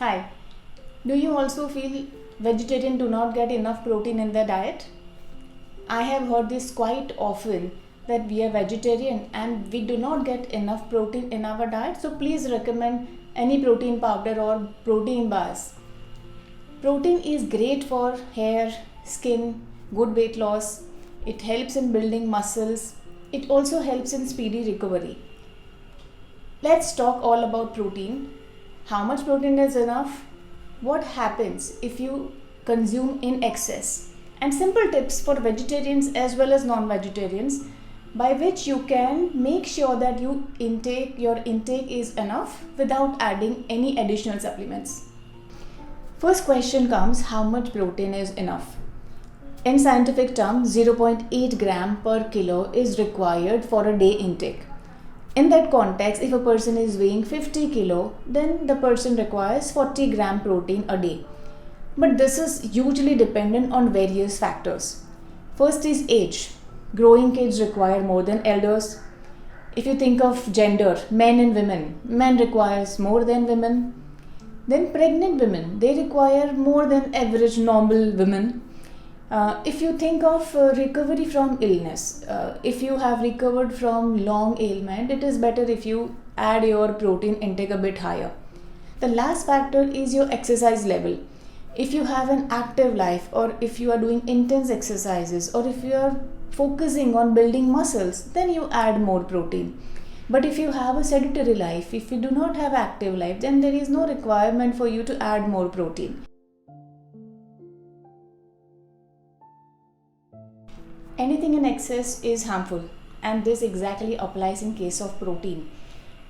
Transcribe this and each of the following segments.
Hi, do you also feel vegetarian do not get enough protein in their diet? I have heard this quite often that we are vegetarian and we do not get enough protein in our diet, so please recommend any protein powder or protein bars. Protein is great for hair, skin, good weight loss. It helps in building muscles. It also helps in speedy recovery. Let's talk all about protein. How much protein is enough? What happens if you consume in excess? And simple tips for vegetarians as well as non-vegetarians by which you can make sure that your intake is enough without adding any additional supplements. First question comes, how much protein is enough? In scientific terms, 0.8 gram per kilo is required for a day intake. In that context, if a person is weighing 50 kilo, then the person requires 40 gram protein a day. But this is hugely dependent on various factors. First is age. Growing kids require more than elders. If you think of gender, men and women, men requires more than women. Then pregnant women, they require more than average normal women. If you think of recovery from illness, if you have recovered from long ailment, it is better if you add your protein intake a bit higher. The last factor is your exercise level. If you have an active life, or if you are doing intense exercises, or if you are focusing on building muscles, then you add more protein. But if you have a sedentary life, if you do not have active life, then there is no requirement for you to add more protein. Anything in excess is harmful, and this exactly applies in case of protein.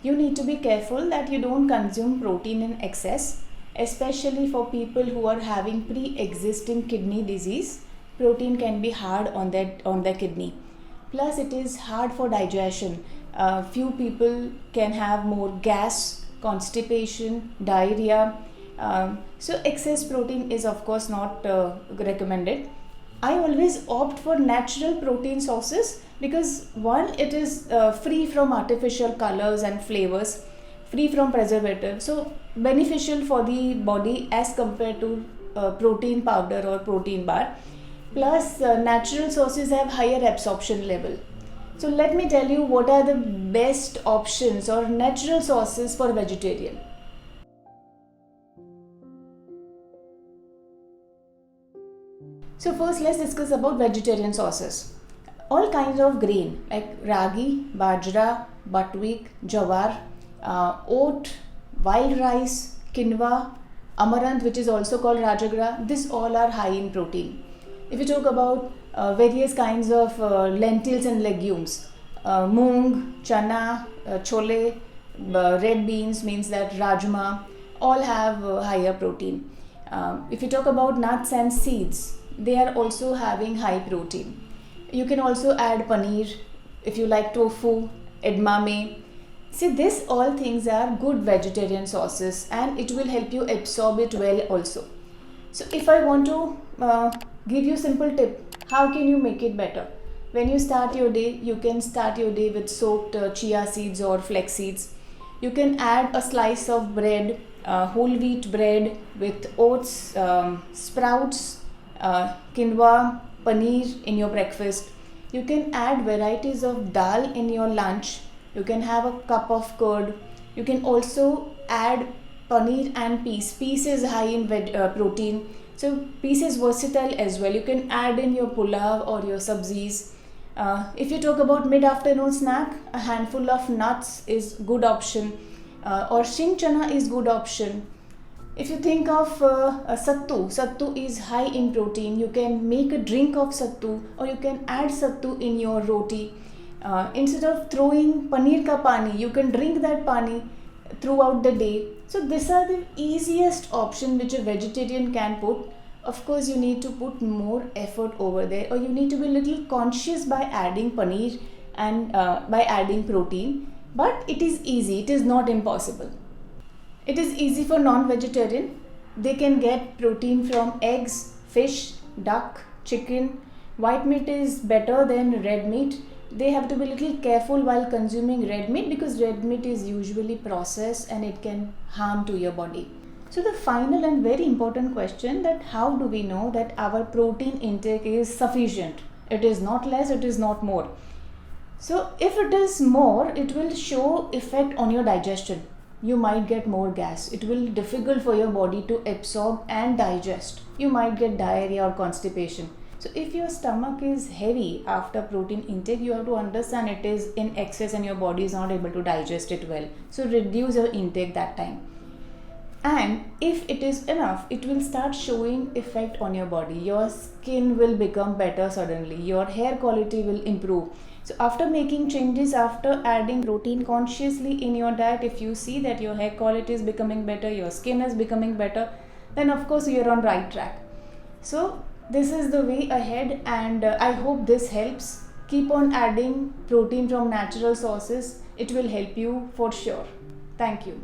You need to be careful that you don't consume protein in excess, especially for people who are having pre-existing kidney disease. Protein can be hard on their kidney. Plus, it is hard for digestion. Few people can have more gas, constipation, diarrhea. So excess protein is of course not recommended. I always opt for natural protein sources because one, it is free from artificial colors and flavors, free from preservatives, so beneficial for the body as compared to protein powder or protein bar. Plus, natural sources have higher absorption level. So let me tell you what are the best options or natural sources for vegetarian. So first let's discuss about vegetarian sources. All kinds of grain like ragi, bajra, buckwheat, jawar, oat, wild rice, quinoa, amaranth, which is also called rajagra, these all are high in protein. If you talk about various kinds of lentils and legumes, moong, chana, chole, red beans means that rajma, all have higher protein. If you talk about nuts and seeds, they are also having high protein. You can also add paneer if you like tofu, edamame. See, this all things are good vegetarian sources and it will help you absorb it well also. So if I want to give you simple tip, how can you make it better? When you start your day, you can start your day with soaked chia seeds or flax seeds. You can add a slice of bread, whole wheat bread with oats, sprouts, quinoa, paneer in your breakfast. You can add varieties of dal in your lunch. You can have a cup of curd. You can also add paneer and peas. Peas is high in protein. So peas is versatile as well. You can add in your pulav or your sabzis. If you talk about mid-afternoon snack, a handful of nuts is good option. Or shing chana is good option. If you think of sattu is high in protein. You can make a drink of sattu or you can add sattu in your roti. Instead of throwing paneer ka pani, you can drink that pani throughout the day. So these are the easiest option which a vegetarian can put. Of course, you need to put more effort over there, or you need to be a little conscious by adding paneer and by adding protein. But it is easy, it is not impossible. It is easy for non-vegetarian. They can get protein from eggs, fish, duck, chicken. White meat is better than red meat. They have to be a little careful while consuming red meat because red meat is usually processed and it can harm to your body. So the final and very important question, that how do we know that our protein intake is sufficient? It is not less, it is not more. So if it is more, it will show effect on your digestion. You might get more gas. It will be difficult for your body to absorb and digest. You might get diarrhea or constipation. So if your stomach is heavy after protein intake, you have to understand it is in excess and your body is not able to digest it well. So reduce your intake that time. And if it is enough, it will start showing effect on your body. Your skin will become better suddenly. Your hair quality will improve. So after making changes, after adding protein consciously in your diet, if you see that your hair quality is becoming better, your skin is becoming better, then of course you're on right track. So this is the way ahead, and I hope this helps. Keep on adding protein from natural sources. It will help you for sure. Thank you.